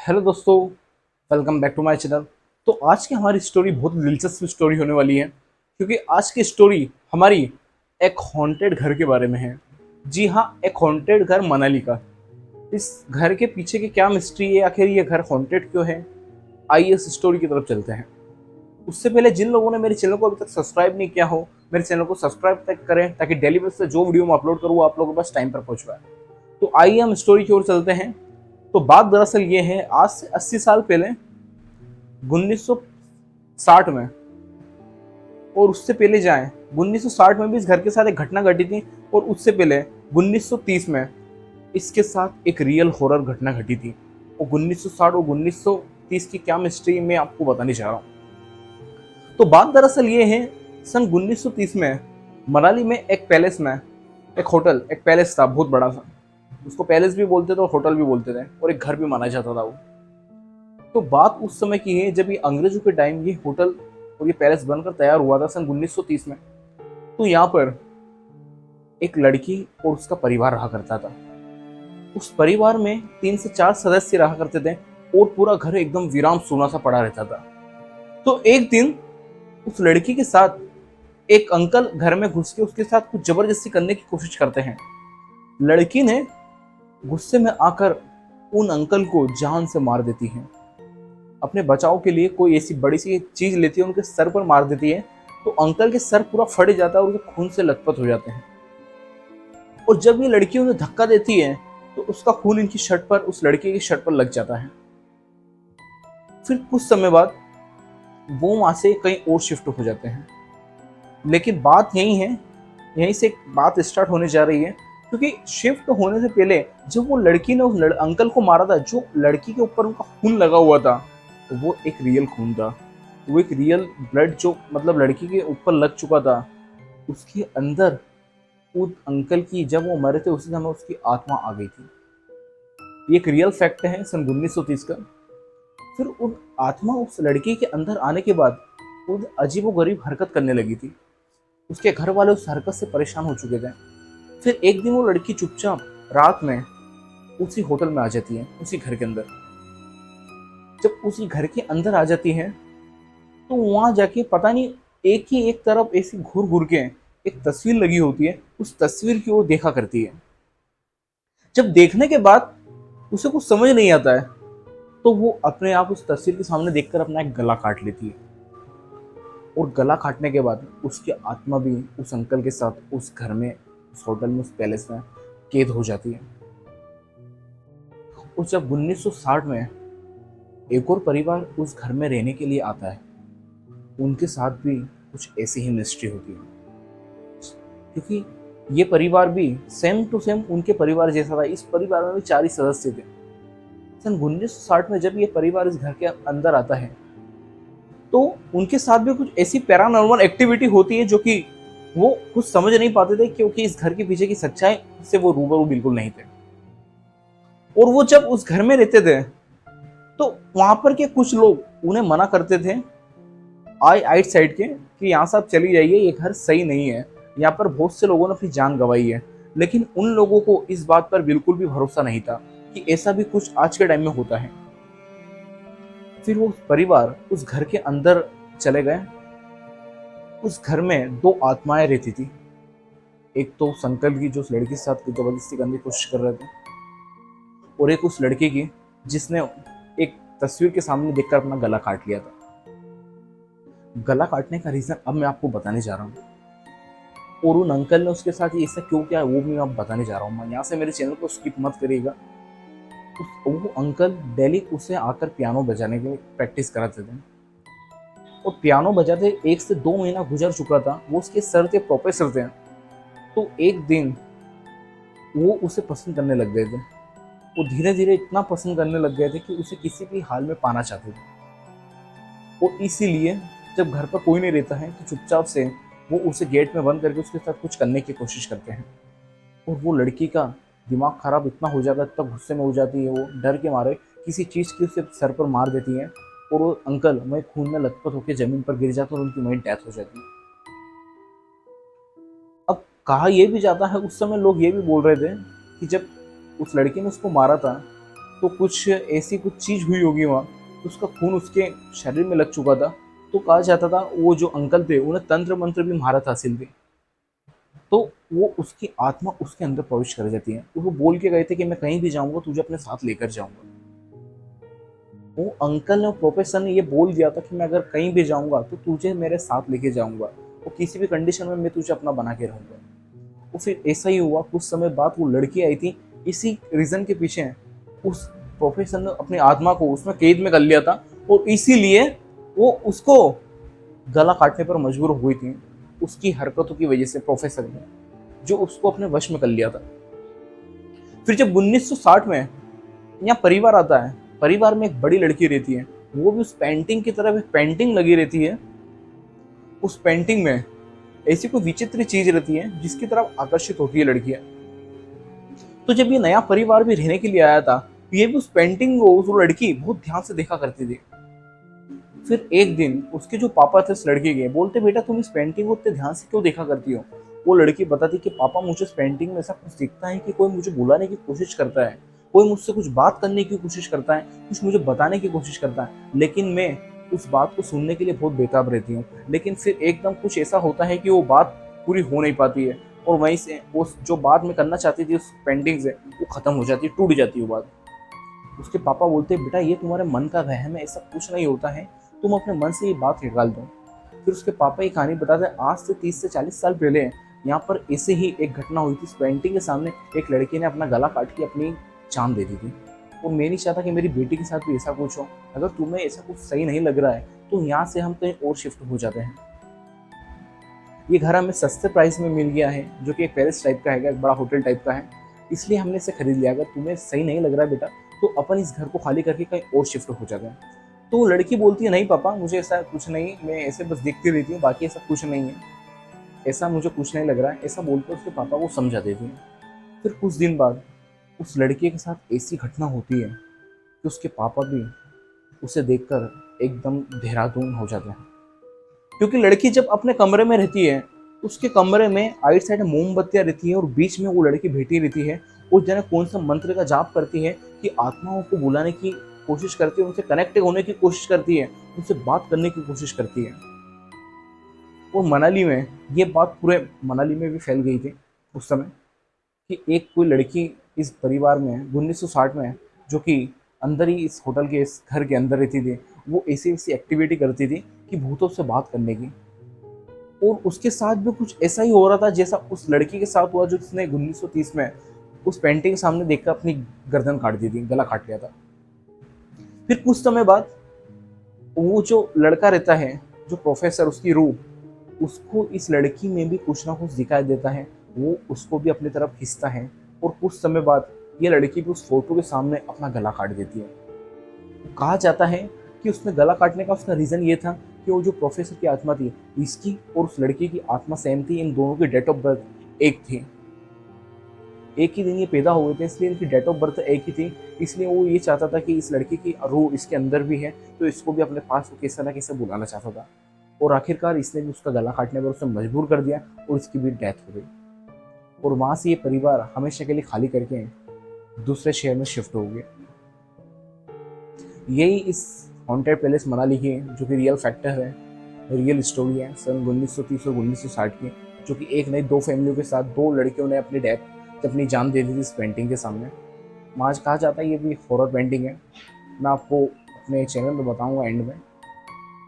Hello दोस्तों, welcome back to my channel. तो आज की हमारी स्टोरी बहुत दिलचस्प स्टोरी होने वाली है, क्योंकि आज की स्टोरी हमारी एक हॉन्टेड घर के बारे में है। जी हाँ, एक हॉन्टेड घर मनाली का। इस घर के पीछे की क्या मिस्ट्री है, आखिर ये घर हॉन्टेड क्यों है, आइए इस स्टोरी की तरफ चलते हैं। उससे पहले जिन लोगों ने मेरे चैनल को अभी तक सब्सक्राइब नहीं किया हो, मेरे चैनल को सब्सक्राइब तक करें, ताकि डेली बेस पे जो वीडियो मैं अपलोड करूँ वो आप लोगों के पास टाइम पर पहुंच पाए। तो आइए हम स्टोरी की ओर चलते हैं। तो बात दरअसल ये है, आज से 80 साल पहले 1960 में, और उससे पहले जाएं 1960 में भी इस घर के साथ एक घटना घटी थी, और उससे पहले 1930 में इसके साथ एक रियल हॉरर घटना घटी थी। और 1960 और 1930 की क्या मिस्ट्री मैं आपको बताने जा रहा हूँ। तो बात दरअसल ये है, सन 1930 में मनाली में एक पैलेस में, एक होटल, एक पैलेस था बहुत बड़ा सा। उसको पैलेस भी बोलते थे और होटल भी बोलते थे, और एक घर भी माना जाता था वो। तो बात उस समय की है जब ये अंग्रेजों के टाइम ये होटल और ये पैलेस बनकर तैयार हुआ था सन 1930 में। तो यहाँ पर एक लड़की और उसका परिवार रहा करता था। उस परिवार में 3 से 4 सदस्य रहा करते थे, और पूरा घर एकदम वीरान सूना सा पड़ा रहता था। तो एक दिन उस लड़की के साथ एक अंकल घर में घुस के उसके साथ कुछ जबरदस्ती करने की कोशिश करते हैं। लड़की ने गुस्से में आकर उन अंकल को जान से मार देती है। अपने बचाव के लिए कोई ऐसी बड़ी सी चीज लेती है, उनके सर पर मार देती है। तो अंकल के सर पूरा फट जाता है और वो खून से लथपथ हो जाते हैं। और जब ये लड़की उन्हें धक्का देती है, तो उसका खून इनकी शर्ट पर, उस लड़की की शर्ट पर लग जाता है। फिर कुछ समय बाद वो वहां से कहीं और शिफ्ट हो जाते हैं। लेकिन बात यही है, यहीं से एक बात स्टार्ट होने जा रही है। क्योंकि शिफ्ट होने से पहले जब वो लड़की ने उस अंकल को मारा था, जो लड़की के ऊपर उनका खून लगा हुआ था, तो वो एक रियल खून था। वो एक रियल ब्लड जो मतलब लड़की के ऊपर लग चुका था, उसके अंदर उस अंकल की, जब वो मरे थे उसी समय उसकी आत्मा आ गई थी। ये एक रियल फैक्ट है सन 1930 का। फिर उन आत्मा उस लड़की के अंदर आने के बाद वो अजीबोगरीब हरकत करने लगी थी। उसके घर वाले उस हरकत से परेशान हो चुके थे। फिर एक दिन वो लड़की चुपचाप रात में उसी होटल में आ जाती है, उसी घर के अंदर। जब उसी घर के अंदर आ जाती है, तो वहां जाके पता नहीं, एक ही एक तरफ ऐसी घूर घूर के एक तस्वीर लगी होती है, उस तस्वीर की ओर देखा करती है। जब देखने के बाद उसे कुछ समझ नहीं आता है, तो वो अपने आप उस तस्वीर के सामने देखकर अपना एक गला काट लेती है। और गला काटने के बाद उसकी आत्मा भी उस अंकल के साथ उस घर में, उस होटल में, उस पैलेस में कैद हो जाती है। और जब 1960 में एक और परिवार उस घर में रहने के लिए आता है, उनके साथ भी कुछ ऐसी ही मिस्ट्री होती है। क्योंकि ये परिवार भी सेम टू सेम उनके परिवार जैसा था। इस परिवार में भी 4 ही सदस्य थे। सन 1960 में जब ये परिवार इस घर के अंदर आता है, तो उनके साथ भी कुछ ऐसी पैरानॉर्मल एक्टिविटी होती है जो कि वो कुछ समझ नहीं पाते थे, क्योंकि इस घर के पीछे की सच्चाई से वो रूबरू बिल्कुल नहीं थे। और वो जब उस घर में रहते थे, तो वहां पर के कुछ लोग उन्हें मना करते थे, आई आइट साइड के, कि यहाँ से आप चली जाइए, ये घर सही नहीं है, यहाँ पर बहुत से लोगों ने अपनी जान गंवाई है। लेकिन उन लोगों को इस बात पर बिल्कुल भी भरोसा नहीं था कि ऐसा भी कुछ आज के टाइम में होता है। फिर वो परिवार उस घर के अंदर चले गए। उस घर में 2 आत्माएं रहती थी। एक तो उस अंकल की, जो उस लड़की के साथ जबरदस्ती करने की कोशिश कर रहे थे, और एक उस लड़की की जिसने एक तस्वीर के सामने देखकर अपना गला काट लिया था। गला काटने का रीजन अब मैं आपको बताने जा रहा हूँ, और उन अंकल ने उसके साथ ये ऐसा क्यों किया वो भी मैं आप बताने जा रहा हूँ। मैं यहाँ से मेरे चैनल को स्किप मत करिएगा। वो अंकल डेली उसे आकर पियानो बजाने की प्रैक्टिस कराते थे, और पियानो बजाते 1 से 2 महीना गुजर चुका था। वो उसके सर थे, प्रोफेसर थे। तो एक दिन वो उसे पसंद करने लग गए थे। वो धीरे धीरे इतना पसंद करने लग गए थे कि उसे किसी भी हाल में पाना चाहते थे। और इसीलिए जब घर पर कोई नहीं रहता है, तो चुपचाप से वो उसे गेट में बंद करके उसके साथ कुछ करने की कोशिश करते हैं। और वो लड़की का दिमाग खराब इतना हो जाता है, इतना गुस्से में हो जाती है, वो डर के मारे किसी चीज़ की उसे सर पर मार देती है। और वो अंकल वहीं खून में लथपथ होकर जमीन पर गिर जाते हैं, और उनकी वहीं डेथ हो जाती है। अब कहा यह भी जाता है, उस समय लोग ये भी बोल रहे थे कि जब उस लड़की ने उसको मारा था, तो कुछ ऐसी कुछ चीज़ हुई होगी वहाँ, तो उसका खून उसके शरीर में लग चुका था। तो कहा जाता था वो जो अंकल थे उन्हें तंत्र मंत्र भी महारत हासिल थी। तो वो उसकी आत्मा उसके अंदर प्रवेश कर जाती है। तो वो बोल के गए थे कि मैं कहीं भी जाऊंगा तुझे अपने साथ लेकर जाऊंगा। वो अंकल ने, प्रोफेसर ने ये बोल दिया था कि मैं अगर कहीं भी जाऊंगा तो तुझे मेरे साथ लेके जाऊंगा, वो किसी भी कंडीशन में मैं तुझे अपना बना के रहूंगा। वो फिर ऐसा ही हुआ। कुछ समय बाद वो लड़की आई थी। इसी रीजन के पीछे उस प्रोफेसर ने अपनी आत्मा को उसमें कैद में कर लिया था, और इसीलिए वो उसको गला काटने पर मजबूर हुई थी, उसकी हरकतों की वजह से प्रोफेसर ने, जो उसको अपने वश में कर लिया था। फिर जब 1960 में यहाँ परिवार आता है, परिवार में एक बड़ी लड़की रहती है, वो भी उस पेंटिंग की तरफ, एक पेंटिंग लगी रहती है। उस पेंटिंग में ऐसी कोई विचित्र चीज रहती है जिसकी तरफ आकर्षित होती है लड़कियां। तो जब ये नया परिवार भी रहने के लिए आया था, तो ये भी उस पेंटिंग को उस लड़की बहुत ध्यान से देखा करती थी। फिर एक दिन उसके जो पापा थे उस लड़की के, बोलते बेटा तुम इस पेंटिंग को इतने ध्यान से क्यों देखा करती हो। वो लड़की बताती कि पापा मुझे इस पेंटिंग में ऐसा कुछ दिखता है कि कोई मुझे बुलाने की कोशिश करता है, कोई मुझसे कुछ बात करने की कोशिश करता है, कुछ मुझे बताने की कोशिश करता है, लेकिन मैं उस बात को सुनने के लिए बहुत बेताब रहती हूँ। लेकिन फिर एकदम कुछ ऐसा होता है कि वो बात पूरी हो नहीं पाती है, और वहीं से वो जो बात मैं करना चाहती थी उस पेंटिंग से, वो खत्म हो जाती है, टूट जाती है वो बात। उसके पापा बोलते बेटा ये तुम्हारे मन का वहम है, ऐसा कुछ नहीं होता है, तुम अपने मन से ये बात निकाल दो। फिर उसके पापा ये कहानी बताते हैं, आज से 30 से 40 साल पहले यहाँ पर ऐसे ही एक घटना हुई थी। इस पेंटिंग के सामने एक लड़की ने अपना गला काट के अपनी जान दे दी थी। और मैं नहीं चाहता कि मेरी बेटी के साथ भी ऐसा कुछ हो। अगर तुम्हें ऐसा कुछ सही नहीं लग रहा है तो यहाँ से हम कहीं और शिफ्ट हो जाते हैं। ये घर हमें सस्ते प्राइस में मिल गया है, जो कि एक पेरिस टाइप का है, एक बड़ा होटल टाइप का है, इसलिए हमने इसे खरीद लिया। अगर तुम्हें सही नहीं लग रहा है बेटा तो अपन इस घर को खाली करके कहीं और शिफ्ट हो जाते हैं। तो लड़की बोलती है नहीं पापा मुझे ऐसा कुछ नहीं, मैं ऐसे बस देखती रहती हूँ, बाकी ऐसा कुछ नहीं है, ऐसा मुझे कुछ नहीं लग रहा है। ऐसा बोलकर उसके पापा को समझा देती है। फिर कुछ दिन बाद उस लड़के के साथ ऐसी घटना होती है कि उसके पापा भी उसे देखकर एकदम देहरादून हो जाते हैं। क्योंकि लड़की जब अपने कमरे में रहती है, उसके कमरे में आइट साइड मोमबत्तियां रहती है, और बीच में वो लड़की बैठी रहती है, और जाने कौन सा मंत्र का जाप करती है कि आत्माओं को बुलाने की कोशिश करती है, उनसे कनेक्ट होने की कोशिश करती है, उनसे बात करने की कोशिश करती है। और मनाली में ये बात पूरे मनाली में भी फैल गई थी उस समय, कि एक कोई लड़की इस परिवार में 1960 में, जो कि अंदर ही इस होटल के इस घर के अंदर रहती थी, वो ऐसी ऐसी एक्टिविटी करती थी कि भूतों से बात करने की। और उसके साथ भी कुछ ऐसा ही हो रहा था जैसा उस लड़की के साथ हुआ, जो जिसने 1930 में उस पेंटिंग सामने देखकर अपनी गर्दन काट दी थी, गला काट लिया था। फिर कुछ समय बाद वो जो लड़का रहता है, जो प्रोफेसर, उसकी रूह, उसको इस लड़की में भी कुछ ना कुछ दिखाई देता है। वो उसको भी अपनी तरफ खींचता है, और कुछ समय बाद ये लड़की भी उस फोटो के सामने अपना गला काट देती है। कहा जाता है कि उसने गला काटने का उसका रीज़न ये था कि वो जो प्रोफेसर की आत्मा थी, इसकी और उस लड़की की आत्मा सेम थी, इन दोनों की डेट ऑफ बर्थ एक थी, एक ही दिन ये पैदा हुए थे, इसलिए इनकी डेट ऑफ बर्थ एक ही थी। इसलिए वो ये चाहता था कि इस लड़की की रूह इसके अंदर भी है, तो इसको भी अपने पास वो किसी ना किसी बुलाना चाहता था। और आखिरकार इसने भी उसका गला काटने पर उसे मजबूर कर दिया, और इसकी भी डेथ हो गई। और वहाँ से ये परिवार हमेशा के लिए खाली करके दूसरे शहर में शिफ्ट हो गए। यही इस हॉन्टेड पैलेस मनाली की, जो कि रियल फैक्टर है, रियल स्टोरी है सन 1930 और 1960 की, जो कि एक नहीं दो फैमिलियों के साथ दो लड़कियों ने अपनी जान दे दी थी इस पेंटिंग के सामने। आज कहा जाता है ये भी हॉरर पेंटिंग है। मैं आपको अपने चैनल में बताऊंगा एंड में।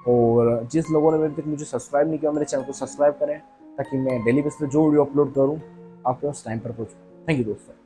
और जिस लोगों ने अभी तक मुझे सब्सक्राइब नहीं किया, मेरे चैनल को सब्सक्राइब करें, ताकि मैं डेली बेस पे जो वीडियो अपलोड करूँ आपके पास टाइम पर पहुँचूँ। थैंक यू दोस्तों।